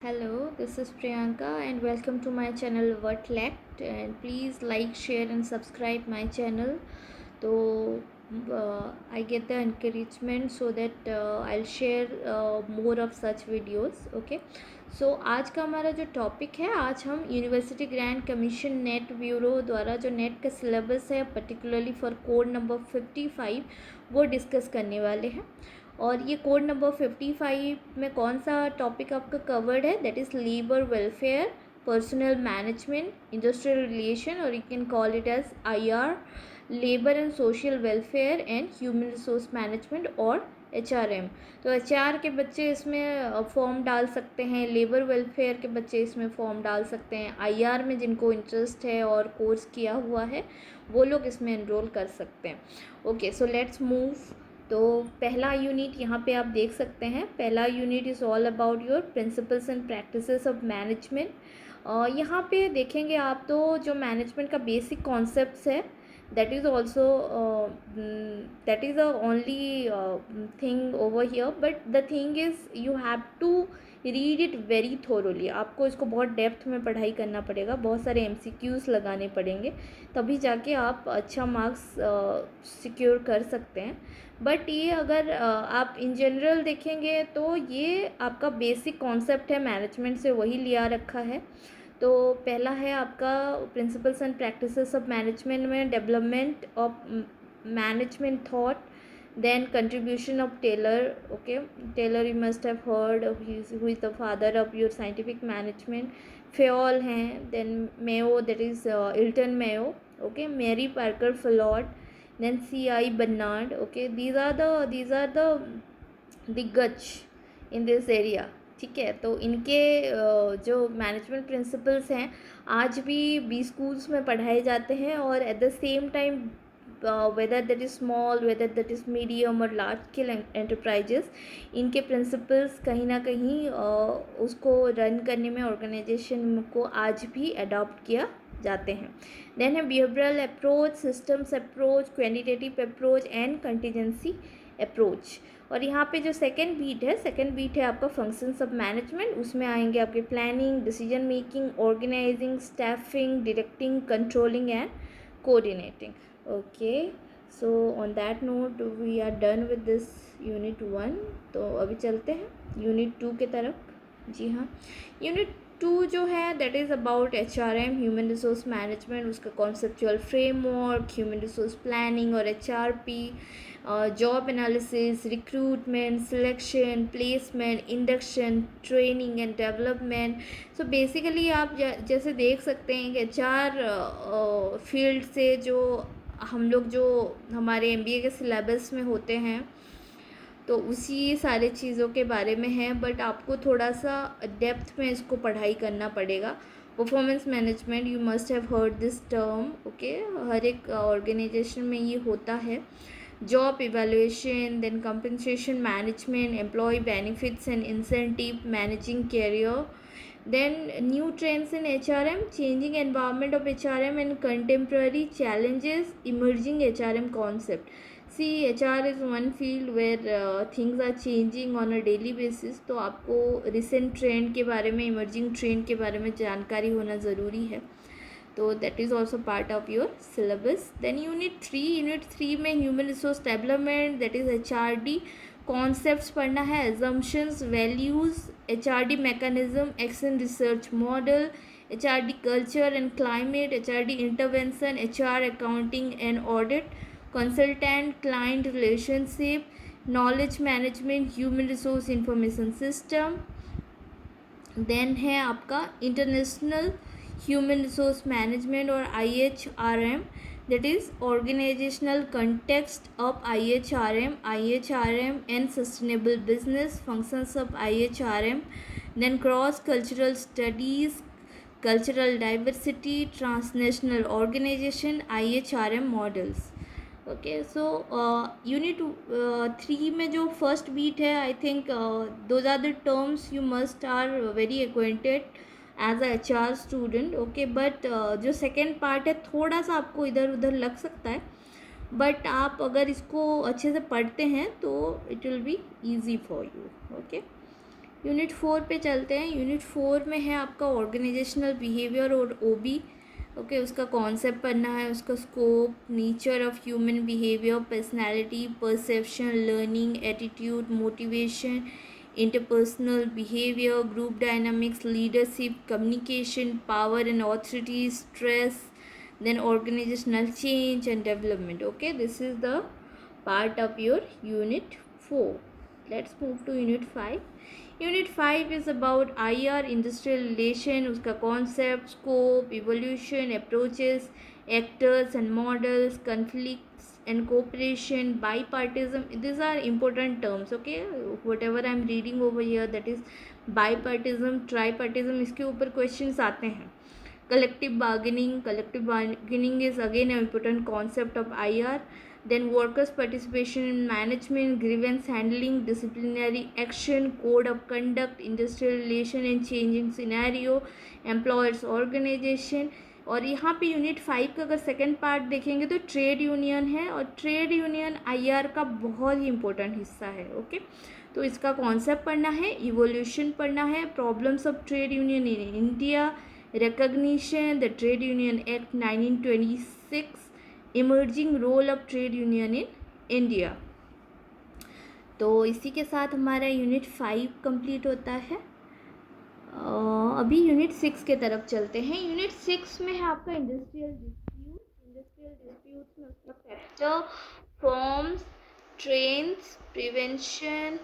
Hello, this is Priyanka and welcome to my channel What Lacked, and please like, share and subscribe my channel. So I get the encouragement so that I'll share more of such videos. Okay, so आज का हमारा जो topic है, आज हम university grant commission net bureau द्वारा जो net का सिलेबस है पर्टिकुलरली फॉर कोड नंबर 55 वो डिस्कस करने वाले हैं। और ये कोड नंबर 55 में कौन सा टॉपिक आपका कवर्ड है, that is labour welfare, personnel management, industrial relation, और you can call it as IR, labour and social welfare and human resource management और एचआरएम। तो एचआर के बच्चे इसमें फॉर्म डाल सकते हैं, लेबर वेलफेयर के बच्चे इसमें फॉर्म डाल सकते हैं, आईआर में जिनको इंटरेस्ट है और कोर्स किया हुआ है वो लोग इसमें एनरोल कर सकते हैं। Okay, so let's move. तो पहला यूनिट यहाँ पे आप देख सकते हैं। पहला unit is all about your principles and practices of management. यहाँ पे देखेंगे आप तो जो मैनेजमेंट का बेसिक कॉन्सेप्ट्स है, that is also that is the only thing over here, but the thing is you have to read it very thoroughly. आपको इसको बहुत डेप्थ में पढ़ाई करना पड़ेगा, बहुत सारे MCQs लगाने पड़ेंगे, तभी जाके आप अच्छा मार्क्स सिक्योर कर सकते हैं। बट ये अगर आप इन जनरल देखेंगे तो ये आपका बेसिक कॉन्सेप्ट है मैनेजमेंट से, वही लिया रखा है। तो पहला है आपका principles and practices of management में development of management thought, then contribution of Taylor. Okay, Taylor you must have heard of, who is the father of your scientific management. Fayol हैं, then Mayo, that is Hilton Mayo. Okay, Mary Parker Follett, then C.I. Bernard. Okay, these are the दिग्गज in this area. ठीक है, तो इनके जो management principles हैं आज भी स्कूल्स में पढ़ाए जाते हैं, और at the same time whether that is small, whether that is medium और large scale enterprises, इनके principles कहीं ना कहीं उसको रन करने में ऑर्गेनाइजेशन को आज भी अडॉप्ट किया जाते हैं। देन है behavioural approach, systems approach, quantitative approach and contingency approach. और यहाँ पे जो सेकेंड बीट है आपका फंक्शंस ऑफ मैनेजमेंट। उसमें आएंगे आपके planning, decision making, organizing, staffing, directing, controlling and coordinating. Okay, so on that note we are done with this unit 1। तो अभी चलते हैं यूनिट 2 के तरफ। जी हाँ, यूनिट 2 जो है that is about HRM, human resource management, उसका conceptual framework, human resource planning और HRP, job analysis, recruitment, selection, placement, induction, training and development. So basically आप जैसे देख सकते हैं कि HR फील्ड से जो हम लोग जो हमारे MBA के सिलेबस में होते हैं तो उसी सारे चीज़ों के बारे में है, बट आपको थोड़ा सा डेप्थ में इसको पढ़ाई करना पड़ेगा। Performance management, you must have heard this term. Okay, हर एक ऑर्गेनाइजेशन में ये होता है। Job evaluation, then compensation management, employee benefits and incentive, managing career, then new trends in HRM, changing environment of HRM and contemporary challenges, emerging HRM concept. See, HR is one field where things are changing on a daily basis, तो आपको recent trend के बारे में, emerging trend के बारे में जानकारी होना ज़रूरी है। तो that is also part of your syllabus. Then unit 3 में human resource development, that is HRD, concepts पढ़ना है, assumptions, values, HRD mechanism, action research model, HRD culture and climate, HRD intervention, HR accounting and audit, consultant client relationship, knowledge management, human resource information system. Then है आपका international human resource management और IHRM, that is organizational context of IHRM and sustainable business functions of IHRM, then cross cultural studies, cultural diversity, transnational organization, IHRM models. Okay, so unit 3 में जो first beat है, I think those are the terms you must are very acquainted as a HR student. Okay, but जो second part है थोड़ा सा आपको इधर उधर लग सकता है, बट आप अगर इसको अच्छे से पढ़ते हैं तो it will be easy for you. Okay, unit 4 पे चलते हैं। यूनिट 4 में है आपका ऑर्गेनाइजेशनल बिहेवियर और ओबी। ओके, उसका कॉन्सेप्ट पढ़ना है, उसका scope, nature of human behaviour, personality, perception, learning, attitude, motivation, interpersonal behaviour, group dynamics, leadership, communication, power and authority, stress, then organizational change and development. Okay, this is the part of your unit 4. Let's move to unit 5. Unit 5 is about IR, industrial relation, उसका concept, scope, evolution, approaches, actors and models, conflicts and cooperation, bipartisan. These are important terms. Okay, whatever I am reading over here, that is bipartisan, tripartisan, इसके ऊपर questions आते हैं. Collective bargaining is again an important concept of IR. Then workers participation in management, grievance handling, disciplinary action, code of conduct, industrial relation and changing scenario, employers organization. और यहाँ पे unit 5 का अगर second part देखेंगे तो trade union है, और trade union IR का बहुत ही इम्पोर्टेंट हिस्सा है. ओके, तो इसका कॉन्सेप्ट पढ़ना है, इवोल्यूशन पढ़ना है, problems of trade union in India, recognition, the Trade Union Act 1926, emerging role of trade union in India. तो इसी के साथ हमारा यूनिट 5 कंप्लीट होता है. अभी यूनिट 6 के तरफ चलते हैं. यूनिट 6 में है आपका इंडस्ट्रियल डिस्प्यूट. इंडस्ट्रियल डिस्प्यूट में उसका factor, forms, trends, prevention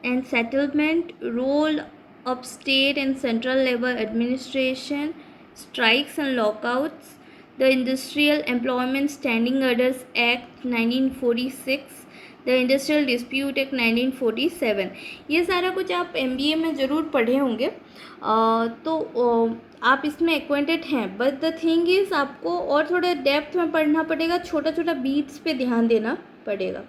and settlement, role of state and central labor administration, strikes and lockouts, the Industrial Employment Standing Orders Act 1946, the Industrial Dispute Act 1947. ये सारा कुछ आप MBA में ज़रूर पढ़े होंगे, तो आप इसमें एक्वेंटेड हैं. बट द थिंग इज़ आपको और थोड़ा डेप्थ में पढ़ना पड़ेगा, छोटा छोटा बीट्स पे ध्यान देना पड़ेगा.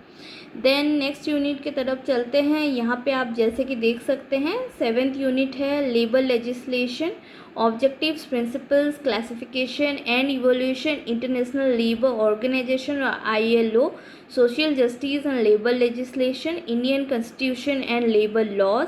देन नेक्स्ट यूनिट की तरफ चलते हैं. यहाँ पे आप जैसे कि देख सकते हैं 7th यूनिट है labour legislation, objectives, principles, classification and evolution, international labour organization और ILO, social justice and labour legislation, Indian constitution and labour laws.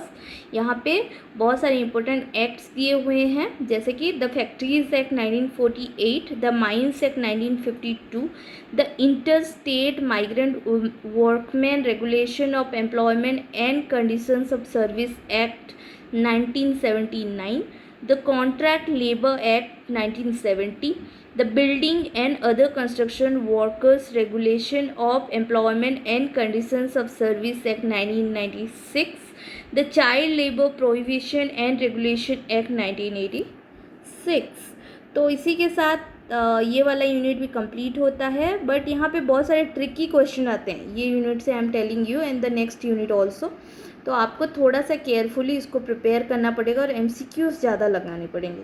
यहाँ पे बहुत सारे इंपॉर्टेंट एक्ट्स दिए हुए हैं, जैसे कि the factories act 1948, the mines act 1952, the inter state migrant workman regulation of employment and conditions of service act 1979, the Contract Labor Act 1970, the Building and Other Construction Workers Regulation of Employment and Conditions of Service Act 1996, the Child Labor Prohibition and Regulation Act 1986. तो इसी के साथ ये वाला unit भी complete होता है. But यहाँ पे बहुत सारे ट्रिकी क्वेश्चन आते हैं ये यूनिट से. I am telling you and the next unit also. तो आपको थोड़ा सा केयरफुली इसको प्रिपेयर करना पड़ेगा और MCQs ज़्यादा लगाने पड़ेंगे.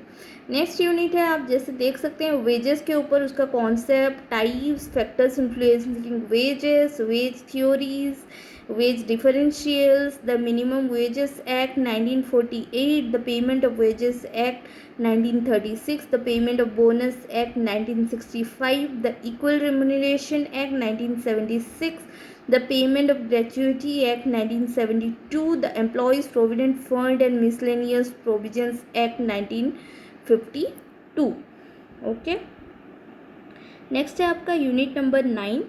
नेक्स्ट यूनिट है, आप जैसे देख सकते हैं वेजेस के ऊपर, उसका concept, types, factors influencing wages, wage theories, wage differentials, the Minimum Wages Act 1948, the Payment of Wages Act 1936, the Payment of Bonus Act 1965, the Equal Remuneration Act 1976, the Payment of Gratuity Act 1972, the Employees Provident Fund and Miscellaneous Provisions Act 1952. Okay, next है आपका unit number 9,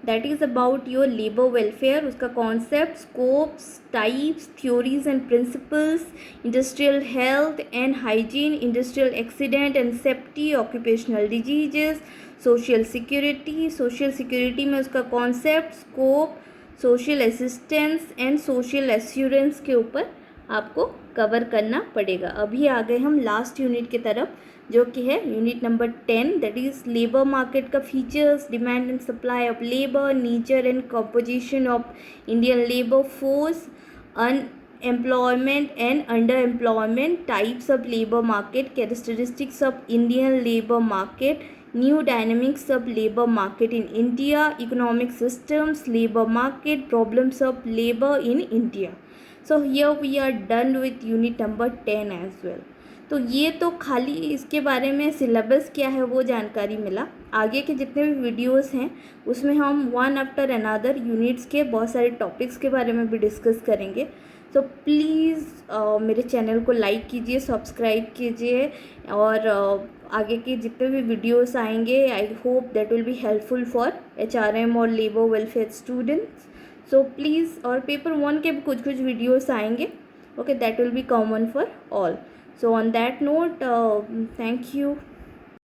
that is about your labour welfare. उसका concept, scopes, types, theories and principles, industrial health and hygiene, industrial accident and safety, occupational diseases, social security. Social security में उसका concept, scope, social assistance and social assurance के ऊपर आपको cover करना पड़ेगा. अभी आ गए हम लास्ट यूनिट की तरफ, जो कि है unit number 10, that is labour market का features, demand and supply of labour, nature and composition of Indian labour force, unemployment and under employment, types of labour market, characteristics of Indian labour market, new dynamics of labour market in India, economic systems, labour market, problems of labour in India. So here we are done with unit number 10 as well. तो ये तो खाली इसके बारे में syllabus क्या है वो जानकारी मिला. आगे के जितने भी वीडियोस हैं उसमें हम वन आफ्टर अनदर यूनिट्स के बहुत सारे टॉपिक्स के बारे में भी डिस्कस करेंगे. सो प्लीज़ मेरे चैनल को लाइक कीजिए, सब्सक्राइब कीजिए, और आगे के जितने भी वीडियोस आएंगे I hope that will be helpful for HRM और labour welfare students. So please, और पेपर 1 के भी कुछ कुछ वीडियोस आएंगे. Okay, that will be common for all. So on that note, thank you.